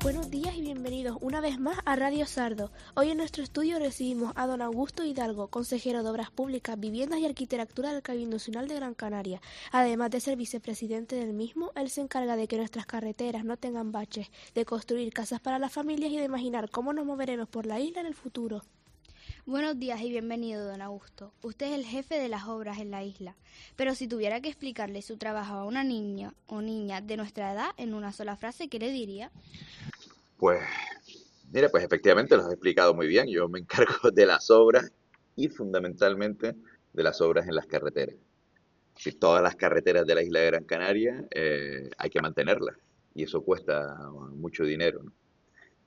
Buenos días y bienvenidos una vez más a Radio Sardo. Hoy en nuestro estudio recibimos a don Augusto Hidalgo, consejero de Obras Públicas, Viviendas y Arquitectura del Cabildo Nacional de Gran Canaria. Además de ser vicepresidente del mismo, él se encarga de que nuestras carreteras no tengan baches, de construir casas para las familias y de imaginar cómo nos moveremos por la isla en el futuro. Buenos días y bienvenido, don Augusto. Usted es el jefe de las obras en la isla, pero si tuviera que explicarle su trabajo a una niña o niña de nuestra edad en una sola frase, ¿qué le diría? Pues, mira, pues efectivamente lo has explicado muy bien. Yo me encargo de las obras y fundamentalmente de las obras en las carreteras. Si todas las carreteras de la isla de Gran Canaria hay que mantenerlas y eso cuesta mucho dinero, ¿no?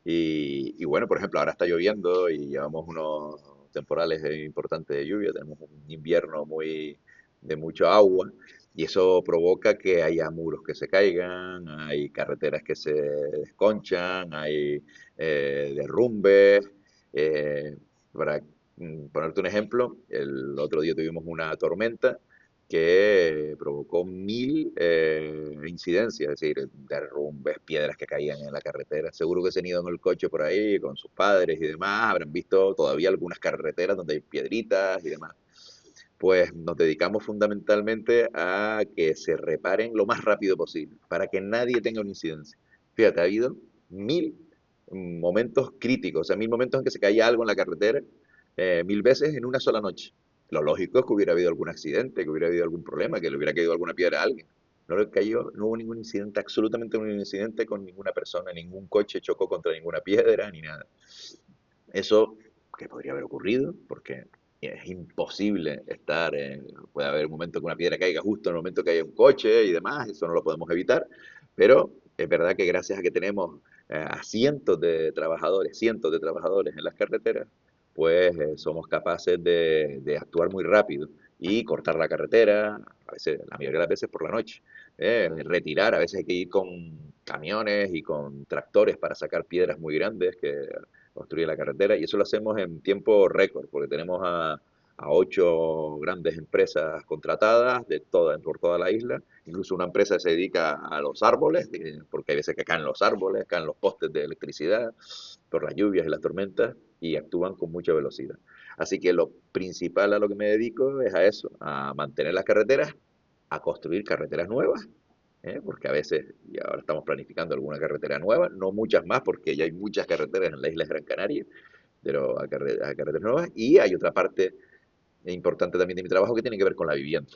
Y bueno, por ejemplo, ahora está lloviendo y llevamos unos temporales importantes de lluvia, tenemos un invierno muy de mucho agua y eso provoca que haya muros que se caigan, hay carreteras que se desconchan, hay derrumbes. eh, para ponerte un ejemplo, el otro día tuvimos una tormenta que provocó 1000 incidencias, es decir, derrumbes, piedras que caían en la carretera. Seguro que se han ido en el coche por ahí con sus padres y demás, habrán visto todavía algunas carreteras donde hay piedritas y demás. Pues nos dedicamos fundamentalmente a que se reparen lo más rápido posible, para que nadie tenga una incidencia. Fíjate, ha habido 1000 momentos críticos, o sea, 1000 momentos en que se caía algo en la carretera, 1000 veces en una sola noche. Lo lógico es que hubiera habido algún accidente, que hubiera habido algún problema, que le hubiera caído alguna piedra a alguien. No le cayó, no hubo ningún incidente, absolutamente ningún incidente con ninguna persona, ningún coche chocó contra ninguna piedra, ni nada. Eso que podría haber ocurrido, porque es imposible estar puede haber un momento que una piedra caiga justo en el momento que haya un coche y demás, eso no lo podemos evitar, pero es verdad que gracias a que tenemos a cientos de trabajadores en las carreteras, pues somos capaces de actuar muy rápido y cortar la carretera, a veces, la mayoría de las veces por la noche, retirar, a veces hay que ir con camiones y con tractores para sacar piedras muy grandes que construir la carretera y eso lo hacemos en tiempo récord porque tenemos a 8 grandes empresas contratadas por toda la isla, incluso una empresa se dedica a los árboles, porque hay veces que caen los árboles, caen los postes de electricidad por las lluvias y las tormentas y actúan con mucha velocidad. Así que lo principal a lo que me dedico es a eso, a mantener las carreteras, a construir carreteras nuevas, porque a veces, y ahora estamos planificando alguna carretera nueva, no muchas más porque ya hay muchas carreteras en la isla de Gran Canaria, pero a carreteras nuevas, y hay otra parte importante también de mi trabajo que tiene que ver con la vivienda.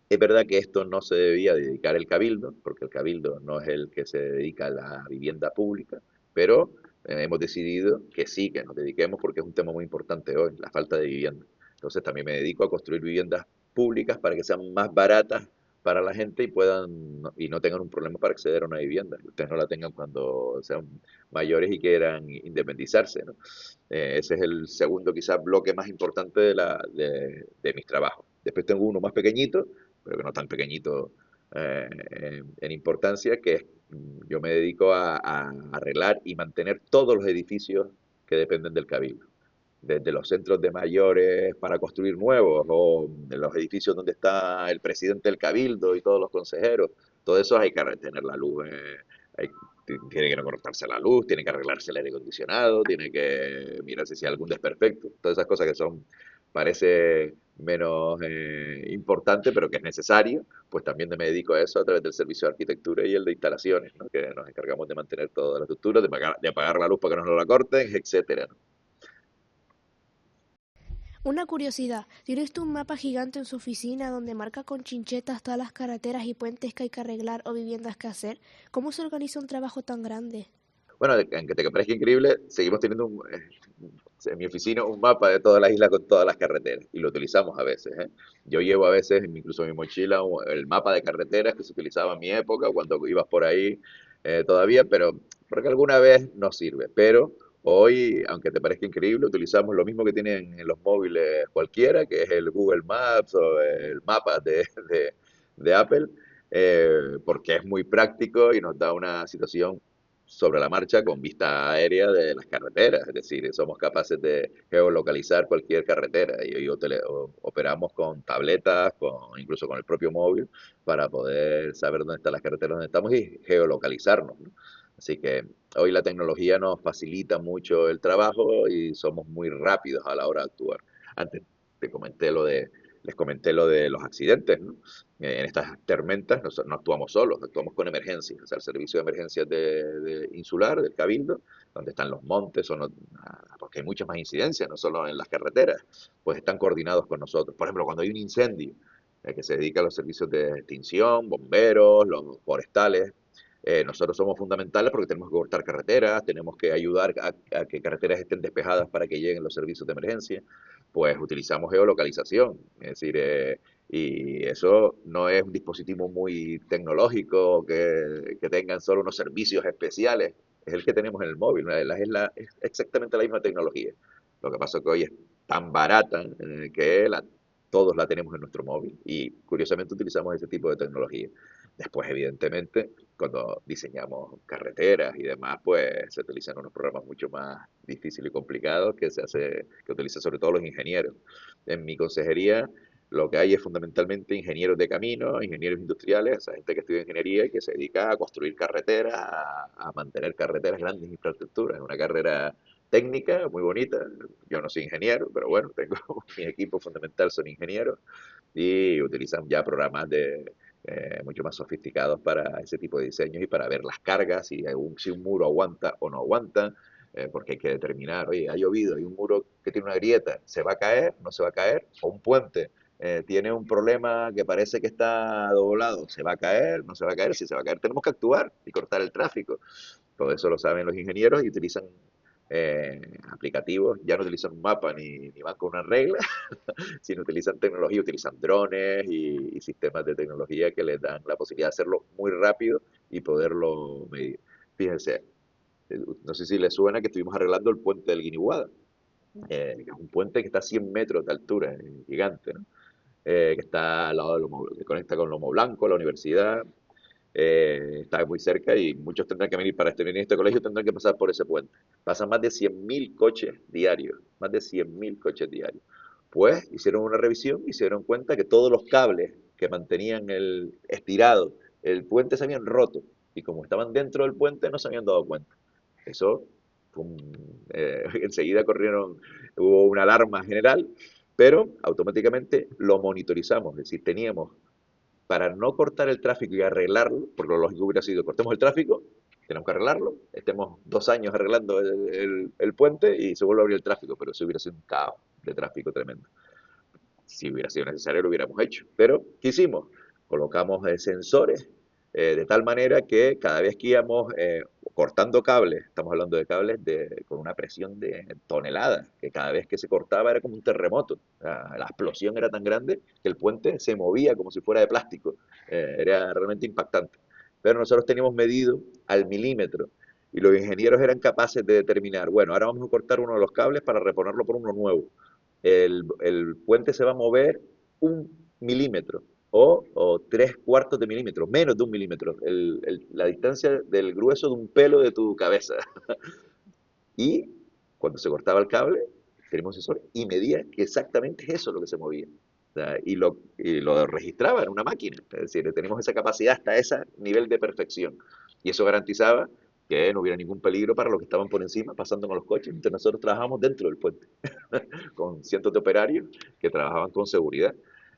Es verdad que esto no se debía dedicar el Cabildo, porque el Cabildo no es el que se dedica a la vivienda pública, pero hemos decidido que sí, que nos dediquemos porque es un tema muy importante hoy, la falta de vivienda. Entonces también me dedico a construir viviendas públicas para que sean más baratas para la gente y puedan y no tengan un problema para acceder a una vivienda, que ustedes no la tengan cuando sean mayores y quieran independizarse, ¿no? Ese es el segundo quizás bloque más importante de mis trabajos. Después tengo uno más pequeñito, pero que no tan pequeñito en importancia, que es, yo me dedico a arreglar y mantener todos los edificios que dependen del Cabildo. Desde los centros de mayores para construir nuevos, o de los edificios donde está el presidente del Cabildo y todos los consejeros, todo eso hay que tener la luz, tiene que no cortarse la luz, tiene que arreglarse el aire acondicionado, tiene que mirarse si hay algún desperfecto, todas esas cosas que son, parece menos importante, pero que es necesario, pues también me dedico a eso a través del servicio de arquitectura y el de instalaciones, ¿no? Que nos encargamos de mantener toda la estructura, de apagar la luz para que no nos la corten, etcétera, ¿no? Una curiosidad, ¿tiene usted un mapa gigante en su oficina donde marca con chinchetas todas las carreteras y puentes que hay que arreglar o viviendas que hacer? ¿Cómo se organiza un trabajo tan grande? Bueno, aunque te parezca increíble, seguimos teniendo en mi oficina un mapa de toda la isla con todas las carreteras y lo utilizamos a veces, ¿eh? Yo llevo a veces, incluso en mi mochila, el mapa de carreteras que se utilizaba en mi época cuando ibas por ahí todavía, pero porque alguna vez nos sirve. Pero hoy, aunque te parezca increíble, utilizamos lo mismo que tienen en los móviles cualquiera, que es el Google Maps o el mapa de Apple, porque es muy práctico y nos da una situación sobre la marcha con vista aérea de las carreteras, es decir, somos capaces de geolocalizar cualquier carretera y operamos con tabletas, incluso con el propio móvil, para poder saber dónde están las carreteras donde estamos y geolocalizarnos, ¿no? Así que hoy la tecnología nos facilita mucho el trabajo y somos muy rápidos a la hora de actuar. Antes te comenté lo de, les comenté lo de los accidentes, ¿no? En estas tormentas nosotros no actuamos solos, actuamos con emergencias. O sea, el servicio de emergencias de insular, del Cabildo, donde están los montes, porque hay muchas más incidencias, no solo en las carreteras, pues están coordinados con nosotros. Por ejemplo, cuando hay un incendio, que se dedica a los servicios de extinción, bomberos, los forestales, nosotros somos fundamentales porque tenemos que cortar carreteras, tenemos que ayudar a que carreteras estén despejadas para que lleguen los servicios de emergencia, pues utilizamos geolocalización, es decir, y eso no es un dispositivo muy tecnológico que tengan solo unos servicios especiales, es el que tenemos en el móvil, ¿no? Es exactamente la misma tecnología. Lo que pasa es que hoy es tan barata que todos la tenemos en nuestro móvil y curiosamente utilizamos ese tipo de tecnología. Después, evidentemente, cuando diseñamos carreteras y demás, pues se utilizan unos programas mucho más difíciles y complicados que utilizan sobre todo los ingenieros. En mi consejería lo que hay es fundamentalmente ingenieros de camino, ingenieros industriales, esa gente que estudia ingeniería y que se dedica a construir carreteras, a mantener carreteras, grandes infraestructuras. Es una carrera técnica muy bonita. Yo no soy ingeniero, pero bueno, tengo mi equipo fundamental son ingenieros y utilizan ya programas mucho más sofisticados para ese tipo de diseños y para ver las cargas, si un muro aguanta o no aguanta, porque hay que determinar, oye, ha llovido, hay un muro que tiene una grieta, ¿se va a caer? ¿No se va a caer? O un puente tiene un problema que parece que está doblado, ¿se va a caer? ¿No se va a caer? Si se va a caer, tenemos que actuar y cortar el tráfico. Todo eso lo saben los ingenieros y utilizan aplicativos, ya no utilizan un mapa ni van con una regla, sino utilizan tecnología, utilizan drones y sistemas de tecnología que les dan la posibilidad de hacerlo muy rápido y poderlo medir. Fíjense, no sé si les suena que estuvimos arreglando el puente del Guiniguada, que es un puente que está a 100 metros de altura, gigante, ¿no? Que está al lado de que conecta con Lomo Blanco, la universidad, está muy cerca y muchos tendrán que venir para venir a este colegio, tendrán que pasar por ese puente. Pasan más de 100.000 coches diarios, más de 100.000 coches diarios. Pues hicieron una revisión y se dieron cuenta que todos los cables que mantenían estirado el puente se habían roto y como estaban dentro del puente no se habían dado cuenta. Eso enseguida hubo una alarma general, pero automáticamente lo monitorizamos, es decir, teníamos para no cortar el tráfico y arreglarlo, porque lo lógico hubiera sido, cortemos el tráfico, tenemos que arreglarlo, estemos 2 años arreglando el puente y se vuelve a abrir el tráfico, pero eso hubiera sido un caos de tráfico tremendo. Si hubiera sido necesario lo hubiéramos hecho, pero ¿qué hicimos? Colocamos sensores de tal manera que cada vez que íbamos cortando cables, estamos hablando de cables con una presión de toneladas, que cada vez que se cortaba era como un terremoto. La explosión era tan grande que el puente se movía como si fuera de plástico. Era realmente impactante. Pero nosotros teníamos medido al milímetro y los ingenieros eran capaces de determinar, bueno, ahora vamos a cortar uno de los cables para reponerlo por uno nuevo. El puente se va a mover 1 milímetro o 3/4 de milímetro, menos de 1 milímetro, la distancia del grueso de un pelo de tu cabeza. Y cuando se cortaba el cable, teníamos un sensor y medía que exactamente es eso lo que se movía. O sea, y lo registraba en una máquina. Es decir, tenemos esa capacidad hasta ese nivel de perfección. Y eso garantizaba que no hubiera ningún peligro para los que estaban por encima pasando con los coches. Entonces nosotros trabajamos dentro del puente, con cientos de operarios que trabajaban con seguridad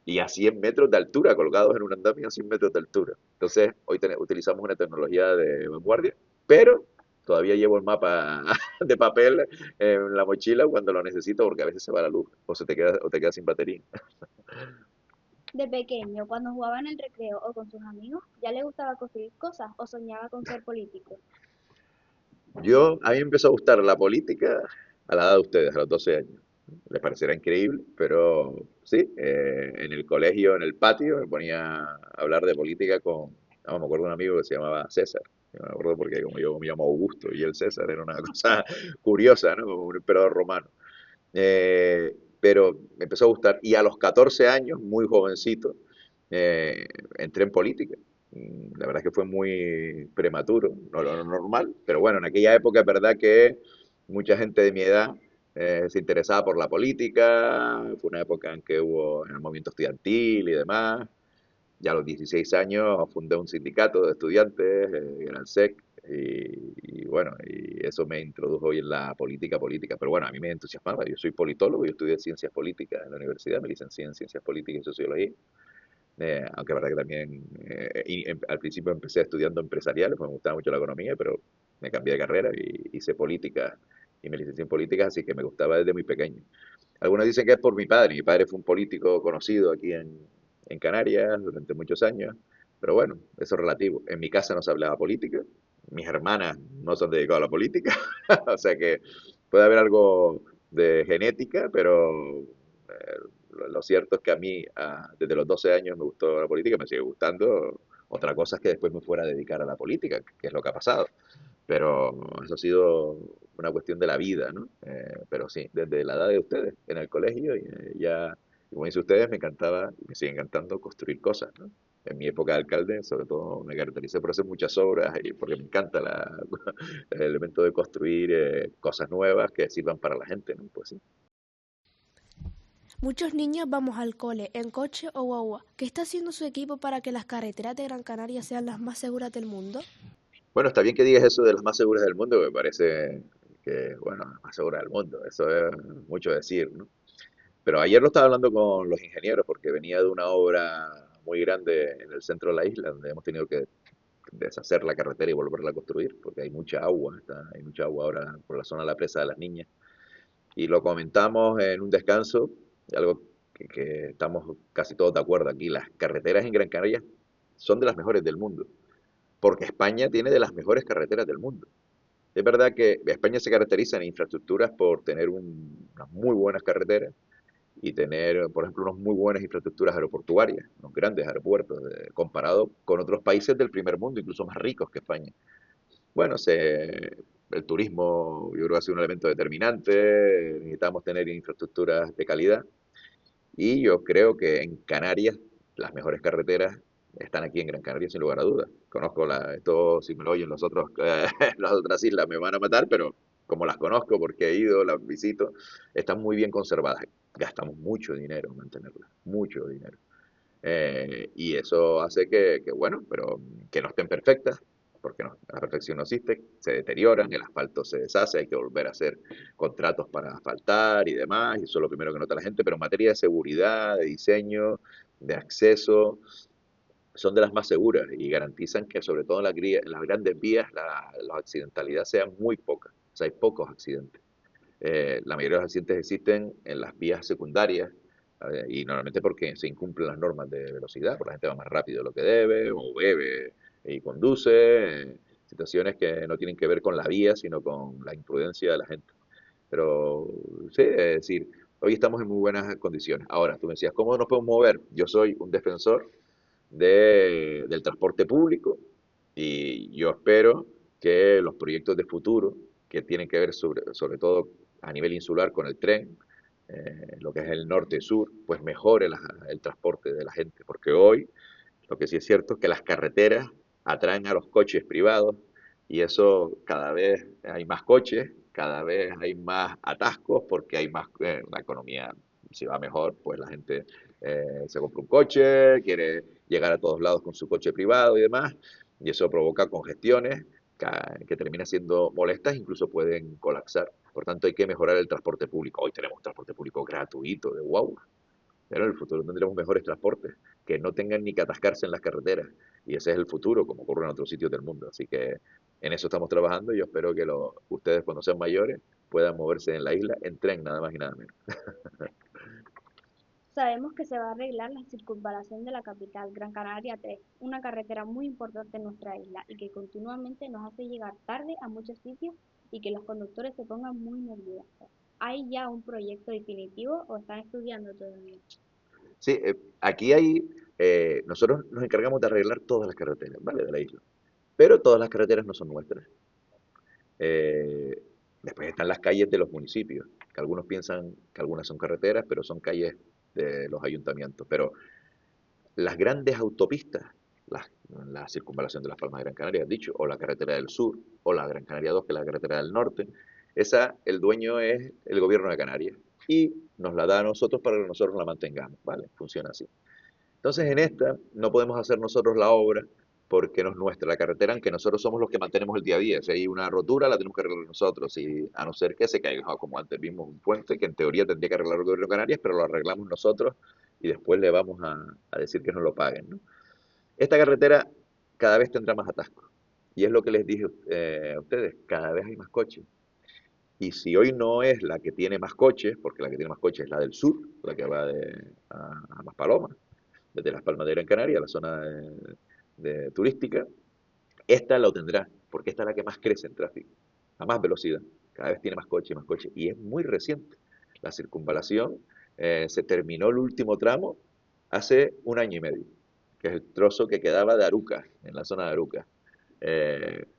y a 100 metros de altura, colocados en un andamio a 100 metros de altura. Entonces, hoy utilizamos una tecnología de vanguardia, pero todavía llevo el mapa de papel en la mochila cuando lo necesito porque a veces se va la luz o te quedas sin batería. De pequeño, cuando jugaba en el recreo o con sus amigos, ¿ya le gustaba construir cosas o soñaba con ser político? A mí me empezó a gustar la política a la edad de ustedes, a los 12 años. Les parecerá increíble, pero sí, en el colegio, en el patio, me ponía a hablar de política me acuerdo de un amigo que se llamaba César. Yo me acuerdo porque como yo me llamo Augusto y el César era una cosa curiosa, ¿no? Como un emperador romano. Pero me empezó a gustar y a los 14 años, muy jovencito, entré en política. La verdad es que fue muy prematuro, no lo normal, pero bueno, en aquella época es verdad que mucha gente de mi edad se interesaba por la política, fue una época en que hubo el movimiento estudiantil y demás. Ya a los 16 años fundé un sindicato de estudiantes, era el SEC, Y bueno, y eso me introdujo hoy en la política. Pero bueno, a mí me entusiasmaba. Yo soy politólogo, yo estudié ciencias políticas en la universidad, me licencié en ciencias políticas y sociología. Aunque es verdad que también al principio empecé estudiando empresariales, porque me gustaba mucho la economía, pero me cambié de carrera y hice política y me licencié en políticas, así que me gustaba desde muy pequeño. Algunos dicen que es por mi padre. Mi padre fue un político conocido aquí en Canarias durante muchos años, pero bueno, eso es relativo. En mi casa no se hablaba política, mis hermanas no se han dedicado a la política, o sea que puede haber algo de genética, pero lo cierto es que a mí desde los 12 años me gustó la política, me sigue gustando. Otra cosa es que después me fuera a dedicar a la política, que es lo que ha pasado. Pero eso ha sido una cuestión de la vida, ¿no? Pero sí, desde la edad de ustedes, en el colegio, ya, como dicen ustedes, me encantaba y me sigue encantando construir cosas, ¿no? En mi época de alcalde, sobre todo, me caractericé por hacer muchas obras y porque me encanta el elemento de construir cosas nuevas que sirvan para la gente, ¿no? Pues sí. Muchos niños vamos al cole, en coche o guagua. ¿Qué está haciendo su equipo para que las carreteras de Gran Canaria sean las más seguras del mundo? Bueno, está bien que digas eso de las más seguras del mundo, me parece que, bueno, las más seguras del mundo, eso es mucho decir, ¿no? Pero ayer lo estaba hablando con los ingenieros porque venía de una obra muy grande en el centro de la isla, donde hemos tenido que deshacer la carretera y volverla a construir, porque hay mucha agua, hay mucha agua ahora por la zona de la presa de las Niñas. Y lo comentamos en un descanso, algo que estamos casi todos de acuerdo aquí, las carreteras en Gran Canaria son de las mejores del mundo, porque España tiene de las mejores carreteras del mundo. Es verdad que España se caracteriza en infraestructuras por tener unas muy buenas carreteras, y tener, por ejemplo, unas muy buenas infraestructuras aeroportuarias, unos grandes aeropuertos, comparado con otros países del primer mundo, incluso más ricos que España. Bueno, el turismo yo creo que ha sido un elemento determinante, necesitamos tener infraestructuras de calidad y yo creo que en Canarias las mejores carreteras están aquí en Gran Canaria sin lugar a dudas. Conozco esto, si me lo oyen los otros, las otras islas me van a matar, pero como las conozco porque he ido, las visito, están muy bien conservadas. Gastamos mucho dinero en mantenerlas, mucho dinero. Y eso hace bueno, pero que no estén perfectas, porque no, la perfección no existe, se deterioran, el asfalto se deshace, hay que volver a hacer contratos para asfaltar y demás, y eso es lo primero que nota la gente, pero en materia de seguridad, de diseño, de acceso, son de las más seguras y garantizan que sobre todo en las grandes vías la accidentalidad sea muy poca, o sea, hay pocos accidentes. La mayoría de los accidentes existen en las vías secundarias y normalmente porque se incumplen las normas de velocidad, porque la gente va más rápido de lo que debe o bebe y conduce, situaciones que no tienen que ver con la vía, sino con la imprudencia de la gente. Pero sí, es decir, hoy estamos en muy buenas condiciones. Ahora, tú me decías, ¿cómo nos podemos mover? Yo soy un defensor del transporte público y yo espero que los proyectos de futuro que tienen que ver sobre todo a nivel insular con el tren, lo que es el norte-sur, pues mejore el transporte de la gente, porque hoy lo que sí es cierto es que las carreteras atraen a los coches privados y eso cada vez hay más coches, cada vez hay más atascos porque hay más, la economía si va mejor, pues la gente se compra un coche, quiere llegar a todos lados con su coche privado y demás, y eso provoca congestiones que terminan siendo molestas, incluso pueden colapsar. Por tanto, hay que mejorar el transporte público. Hoy tenemos un transporte público gratuito de wow, pero en el futuro tendremos mejores transportes que no tengan ni que atascarse en las carreteras. Y ese es el futuro, como ocurre en otros sitios del mundo. Así que en eso estamos trabajando y yo espero que ustedes cuando sean mayores puedan moverse en la isla en tren, nada más y nada menos. Sabemos que se va a arreglar la circunvalación de la capital, Gran Canaria 3, una carretera muy importante en nuestra isla y que continuamente nos hace llegar tarde a muchos sitios y que los conductores se pongan muy nerviosos. ¿Hay ya un proyecto definitivo o están estudiando todavía? Sí, nosotros nos encargamos de arreglar todas las carreteras, ¿vale? De la isla. Pero todas las carreteras no son nuestras. Eh, Después están las calles de los municipios, que algunos piensan que algunas son carreteras, pero son calles de los ayuntamientos. Pero las grandes autopistas, la circunvalación de las Palmas de Gran Canaria, has dicho, o la carretera del sur, o la Gran Canaria 2, que es la carretera del norte, el dueño es el gobierno de Canarias y nos la da a nosotros para que nosotros la mantengamos, ¿vale? Funciona así. Entonces en esta no podemos hacer nosotros la obra porque no es nuestra la carretera, aunque nosotros somos los que mantenemos el día a día. Si hay una rotura, la tenemos que arreglar nosotros, y a no ser que se caiga, como antes vimos un puente, que en teoría tendría que arreglar el gobierno de Canarias, pero lo arreglamos nosotros y después le vamos a decir que nos lo paguen, ¿no? Esta carretera cada vez tendrá más atascos. Y es lo que les dije a ustedes, cada vez hay más coches. Y si hoy no es la que tiene más coches, porque la que tiene más coches es la del sur, la que va a Maspalomas, desde Las Palmas de Gran Canaria, la zona turística, esta lo tendrá, porque esta es la que más crece en tráfico, a más velocidad. Cada vez tiene más coches y más coches. Y es muy reciente. La circunvalación se terminó el último tramo hace un año y medio, que es el trozo que quedaba de Aruca, en la zona de Aruca.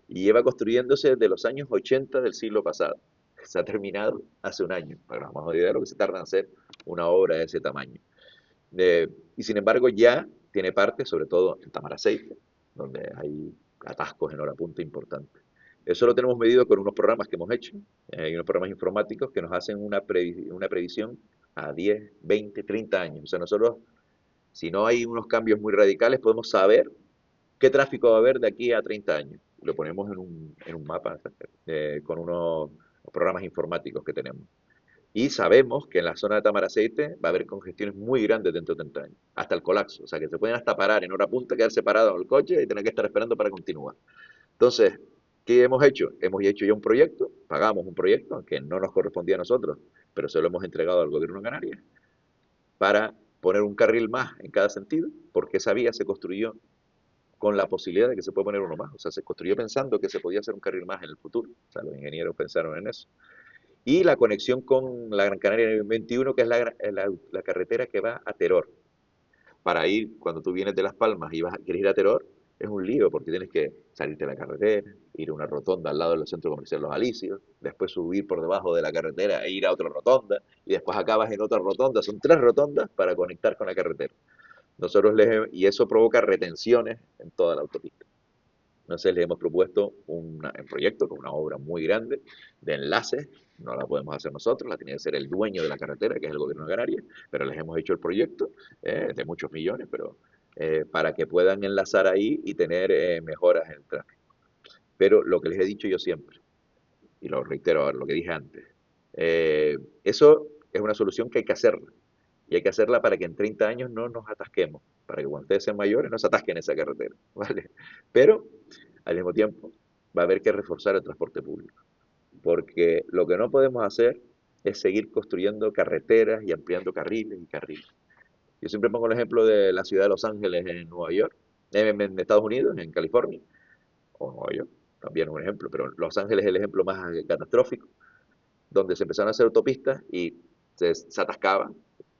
Y lleva construyéndose desde los años 80 del siglo pasado. Se ha terminado hace un año, para que nos hagamos idea de lo que se tarda en hacer una obra de ese tamaño. Y sin embargo ya tiene parte, sobre todo en Tamaraceite, donde hay atascos en hora punta importantes. Eso lo tenemos medido con unos programas que hemos hecho, y unos programas informáticos que nos hacen una previsión a 10, 20, 30 años. O sea, nosotros, si no hay unos cambios muy radicales, podemos saber qué tráfico va a haber de aquí a 30 años. Lo ponemos en un mapa con unos programas informáticos que tenemos. Y sabemos que en la zona de Tamaraceite va a haber congestiones muy grandes dentro de 30 años, hasta el colapso. O sea, que se pueden hasta parar en hora punta, quedarse parado en el coche y tener que estar esperando para continuar. Entonces, ¿qué hemos hecho? Hemos hecho ya un proyecto, pagamos un proyecto, aunque no nos correspondía a nosotros, pero se lo hemos entregado al gobierno de Canarias, para poner un carril más en cada sentido, porque esa vía se construyó con la posibilidad de que se pueda poner uno más. O sea, se construyó pensando que se podía hacer un carril más en el futuro. O sea, los ingenieros pensaron en eso. Y la conexión con la Gran Canaria 21, que es la carretera que va a Teror. Para ir, cuando tú vienes de Las Palmas y quieres ir a Teror, es un lío porque tienes que salirte de la carretera, ir a una rotonda al lado del centro comercial Los Alicios, después subir por debajo de la carretera e ir a otra rotonda, y después acabas en otra rotonda. Son 3 rotondas para conectar con la carretera. Y eso provoca retenciones en toda la autopista. Entonces les hemos propuesto un proyecto con una obra muy grande de enlaces. No la podemos hacer nosotros, la tiene que ser el dueño de la carretera, que es el gobierno de Canarias, pero les hemos hecho el proyecto de muchos millones, pero para que puedan enlazar ahí y tener mejoras en el tráfico. Pero lo que les he dicho yo siempre, y lo reitero ahora, lo que dije antes, eso es una solución que hay que hacerla. Y hay que hacerla para que en 30 años no nos atasquemos, para que cuando ustedes sean mayores no se atasquen en esa carretera, ¿vale? Pero, al mismo tiempo, va a haber que reforzar el transporte público, porque lo que no podemos hacer es seguir construyendo carreteras y ampliando carriles y carriles. Yo siempre pongo el ejemplo de la ciudad de Los Ángeles en Nueva York, en Estados Unidos, en California, o Nueva York, también es un ejemplo, pero Los Ángeles es el ejemplo más catastrófico, donde se empezaron a hacer autopistas y se atascaban.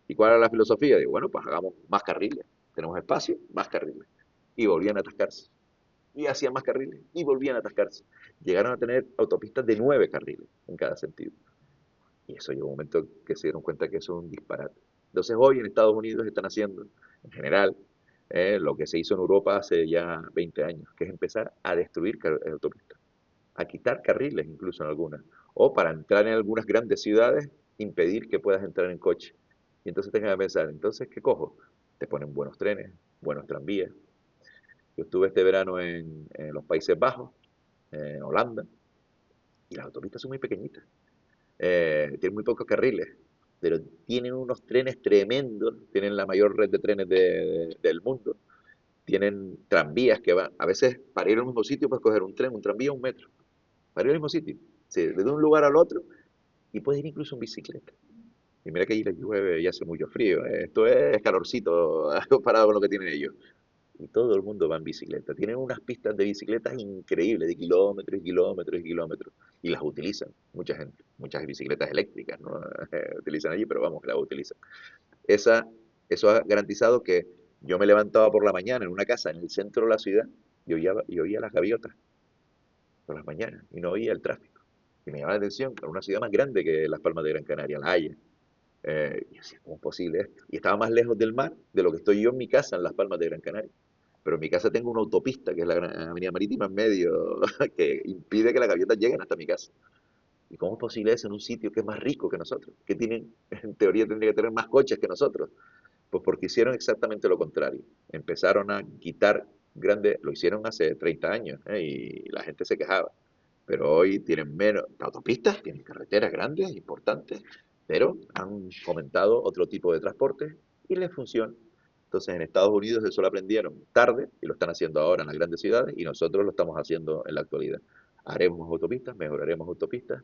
¿Y cuál era la filosofía? Digo, bueno, pues hagamos más carriles. Tenemos espacio, más carriles. Y volvían a atascarse. Y hacían más carriles y volvían a atascarse. Llegaron a tener autopistas de 9 carriles en cada sentido. Y eso llegó un momento que se dieron cuenta que eso es un disparate. Entonces hoy en Estados Unidos están haciendo, en general, lo que se hizo en Europa hace ya 20 años, que es empezar a destruir autopistas, a quitar carriles incluso en algunas, o para entrar en algunas grandes ciudades, impedir que puedas entrar en coche. Y entonces tengan que pensar, entonces, ¿qué cojo? Te ponen buenos trenes, buenos tranvías. Yo estuve este verano en los Países Bajos, en Holanda, y las autopistas son muy pequeñitas. Tienen muy pocos carriles, pero tienen unos trenes tremendos, tienen la mayor red de trenes del mundo, tienen tranvías que van, a veces para ir al mismo sitio puedes coger un tren, un tranvía, un metro, para ir al mismo sitio, sí, desde un lugar al otro, y puedes ir incluso en bicicleta. Y mira que ahí les llueve y hace mucho frío, esto es calorcito comparado con lo que tienen ellos. Y todo el mundo va en bicicleta. Tienen unas pistas de bicicletas increíbles, de kilómetros y kilómetros y kilómetros. Y las utilizan, mucha gente. Muchas bicicletas eléctricas, ¿no? Utilizan allí, pero vamos, que las utilizan. Esa, Eso ha garantizado que yo me levantaba por la mañana en una casa en el centro de la ciudad y oía las gaviotas por las mañanas y no oía el tráfico. Y me llamaba la atención, era una ciudad más grande que Las Palmas de Gran Canaria, La Haya. Y yo decía, ¿cómo es posible esto? Y estaba más lejos del mar de lo que estoy yo en mi casa en Las Palmas de Gran Canaria. Pero en mi casa tengo una autopista, que es la Avenida Marítima en medio, que impide que las gaviotas lleguen hasta mi casa. ¿Y cómo es posible eso en un sitio que es más rico que nosotros? Que tienen, en teoría tendría que tener más coches que nosotros. Pues porque hicieron exactamente lo contrario. Empezaron a quitar grande, lo hicieron hace 30 años, y la gente se quejaba. Pero hoy tienen menos autopistas, tienen carreteras grandes, importantes, pero han fomentado otro tipo de transporte y les funciona. Entonces en Estados Unidos eso lo aprendieron tarde y lo están haciendo ahora en las grandes ciudades y nosotros lo estamos haciendo en la actualidad. Haremos autopistas, mejoraremos autopistas.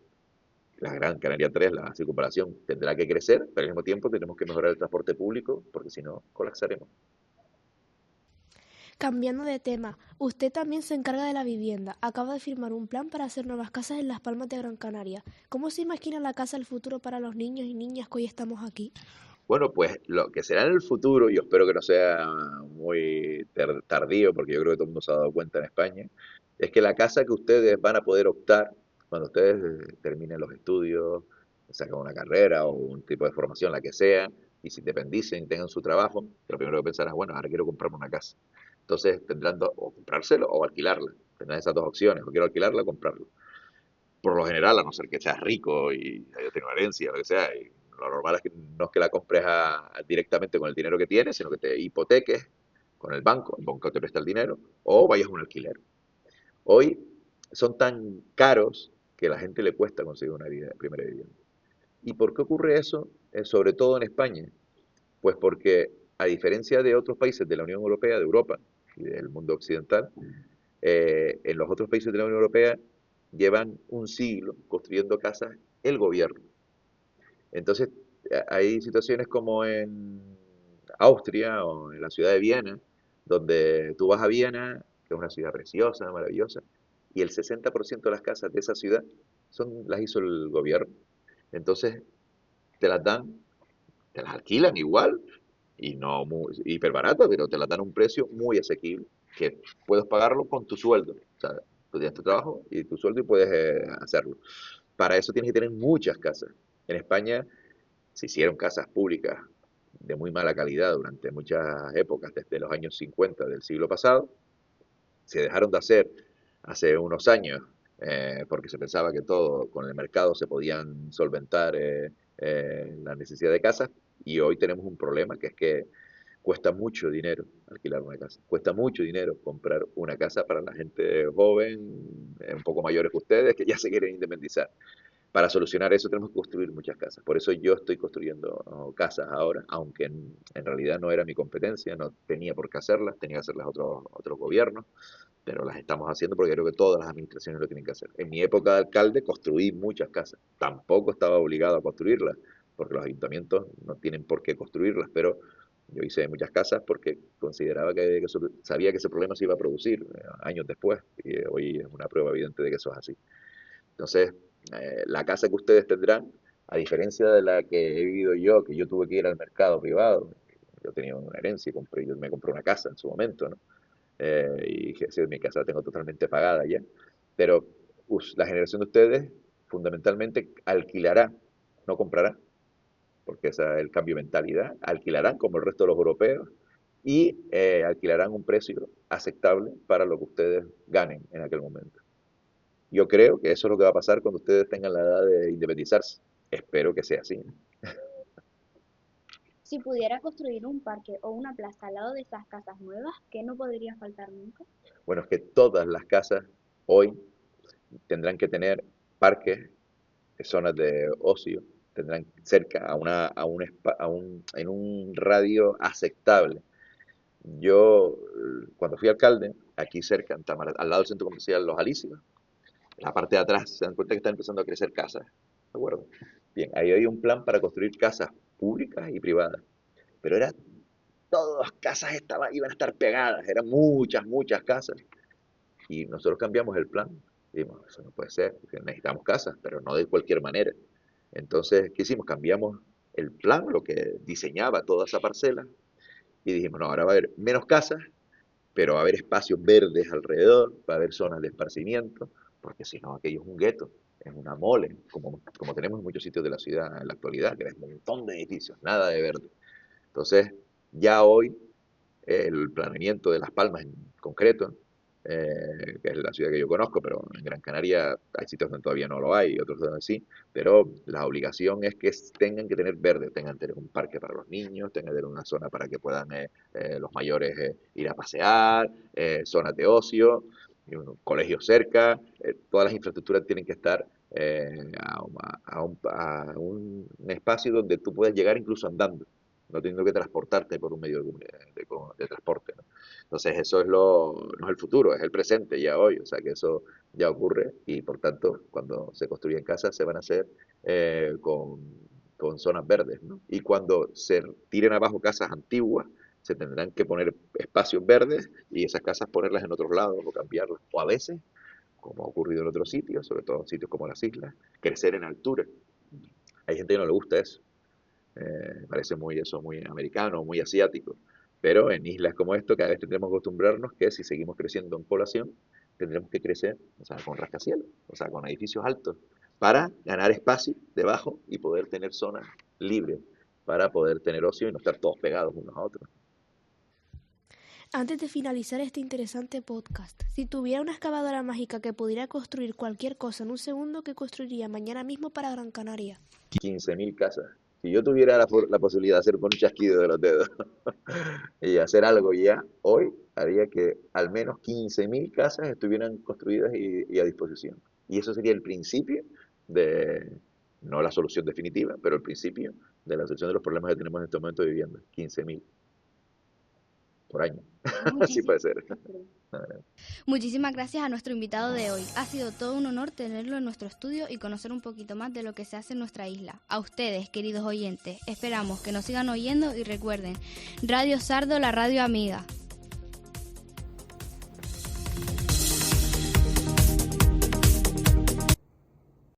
La Gran Canaria 3, la circunvalación, tendrá que crecer, pero al mismo tiempo tenemos que mejorar el transporte público porque si no, colapsaremos. Cambiando de tema, usted también se encarga de la vivienda. Acaba de firmar un plan para hacer nuevas casas en Las Palmas de Gran Canaria. ¿Cómo se imagina la casa del futuro para los niños y niñas que hoy estamos aquí? Bueno, pues lo que será en el futuro, y espero que no sea muy tardío, porque yo creo que todo el mundo se ha dado cuenta en España, es que la casa que ustedes van a poder optar cuando ustedes terminen los estudios, saquen una carrera o un tipo de formación, la que sea, y se independicen y tengan su trabajo, lo primero que pensarán es, bueno, ahora quiero comprarme una casa. Entonces tendrán o comprárselo o alquilarla. Tendrán esas dos opciones, o quiero alquilarla o comprarla. Por lo general, a no ser que seas rico y hayas tenido una herencia, lo que sea, y lo normal es que no es que la compres directamente con el dinero que tienes, sino que te hipoteques con el banco te presta el dinero, o vayas a un alquiler. Hoy son tan caros que a la gente le cuesta conseguir una primera vivienda. ¿Y por qué ocurre eso? Sobre todo en España. Pues porque, a diferencia de otros países de la Unión Europea, de Europa y del mundo occidental, en los otros países de la Unión Europea llevan un siglo construyendo casas el gobierno. Entonces, hay situaciones como en Austria o en la ciudad de Viena, donde tú vas a Viena, que es una ciudad preciosa, maravillosa, y el 60% de las casas de esa ciudad las hizo el gobierno. Entonces, te las dan, te las alquilan igual, y no hiper barata, pero te las dan a un precio muy asequible, que puedes pagarlo con tu sueldo. O sea, tú tienes tu trabajo y tu sueldo y puedes hacerlo. Para eso tienes que tener muchas casas. En España se hicieron casas públicas de muy mala calidad durante muchas épocas, desde los años 50 del siglo pasado. Se dejaron de hacer hace unos años porque se pensaba que todo con el mercado se podían solventar la necesidad de casas y hoy tenemos un problema que es que cuesta mucho dinero alquilar una casa, cuesta mucho dinero comprar una casa para la gente joven, un poco mayores que ustedes, que ya se quieren independizar. Para solucionar eso tenemos que construir muchas casas. Por eso yo estoy construyendo casas ahora, aunque en realidad no era mi competencia, no tenía por qué hacerlas, tenía que hacerlas otros gobiernos, pero las estamos haciendo porque creo que todas las administraciones lo tienen que hacer. En mi época de alcalde construí muchas casas, tampoco estaba obligado a construirlas, porque los ayuntamientos no tienen por qué construirlas, pero yo hice muchas casas porque consideraba sabía que ese problema se iba a producir años después, y hoy es una prueba evidente de que eso es así. Entonces, la casa que ustedes tendrán, a diferencia de la que he vivido yo, que yo tuve que ir al mercado privado, yo tenía una herencia, yo me compré una casa en su momento, ¿no? Y dije, sí, mi casa la tengo totalmente pagada ya. Pero la generación de ustedes fundamentalmente alquilará, no comprará, porque ese es el cambio de mentalidad, alquilarán como el resto de los europeos y alquilarán un precio aceptable para lo que ustedes ganen en aquel momento. Yo creo que eso es lo que va a pasar cuando ustedes tengan la edad de independizarse. Espero que sea así, ¿no? Si pudiera construir un parque o una plaza al lado de esas casas nuevas, ¿qué no podría faltar nunca? Bueno, es que todas las casas hoy tendrán que tener parques, zonas de ocio, tendrán cerca en un radio aceptable. Yo, cuando fui alcalde, aquí cerca, al lado del centro comercial Los Alísimos, en la parte de atrás, se dan cuenta que están empezando a crecer casas, ¿de acuerdo? Bien, ahí hay un plan para construir casas públicas y privadas, pero todas las casas iban a estar pegadas, eran muchas, muchas casas. Y nosotros cambiamos el plan. Dijimos, eso no puede ser, necesitamos casas, pero no de cualquier manera. Entonces, ¿qué hicimos? Cambiamos el plan, lo que diseñaba toda esa parcela, y dijimos, no, ahora va a haber menos casas, pero va a haber espacios verdes alrededor, va a haber zonas de esparcimiento, porque si no, aquello es un gueto, es una mole, como tenemos en muchos sitios de la ciudad en la actualidad, que es un montón de edificios, nada de verde. Entonces, ya hoy, el planeamiento de Las Palmas en concreto, que es la ciudad que yo conozco, pero en Gran Canaria hay sitios donde todavía no lo hay y otros donde sí, pero la obligación es que tengan que tener verde, tengan que tener un parque para los niños, tengan que tener una zona para que puedan los mayores ir a pasear, zonas de ocio, y un colegio cerca, todas las infraestructuras tienen que estar a un espacio donde tú puedas llegar incluso andando, no teniendo que transportarte por un medio de transporte, ¿no? Entonces eso no es el futuro, es el presente ya hoy, o sea que eso ya ocurre y por tanto cuando se construyen casas se van a hacer con zonas verdes, ¿no? Y cuando se tiren abajo casas antiguas, se tendrán que poner espacios verdes y esas casas ponerlas en otros lados o cambiarlas. O a veces, como ha ocurrido en otros sitios, sobre todo en sitios como las islas, crecer en altura. Hay gente que no le gusta eso. Parece muy americano, muy asiático. Pero en islas como esto cada vez tendremos que acostumbrarnos que si seguimos creciendo en población, tendremos que crecer, o sea, con rascacielos, o sea, con edificios altos, para ganar espacio debajo y poder tener zonas libres, para poder tener ocio y no estar todos pegados unos a otros. Antes de finalizar este interesante podcast, si tuviera una excavadora mágica que pudiera construir cualquier cosa en un segundo, ¿qué construiría mañana mismo para Gran Canaria? 15.000 casas. Si yo tuviera la posibilidad de hacer con un chasquido de los dedos y hacer algo ya, hoy haría que al menos 15.000 casas estuvieran construidas y a disposición. Y eso sería el principio de, no la solución definitiva, pero el principio de la solución de los problemas que tenemos en este momento de vivienda. 15.000 por año. Así puede ser. Muchísimas gracias a nuestro invitado de hoy. Ha sido todo un honor tenerlo en nuestro estudio y conocer un poquito más de lo que se hace en nuestra isla. A ustedes, queridos oyentes, esperamos que nos sigan oyendo y recuerden, Radio Sardo, la radio amiga.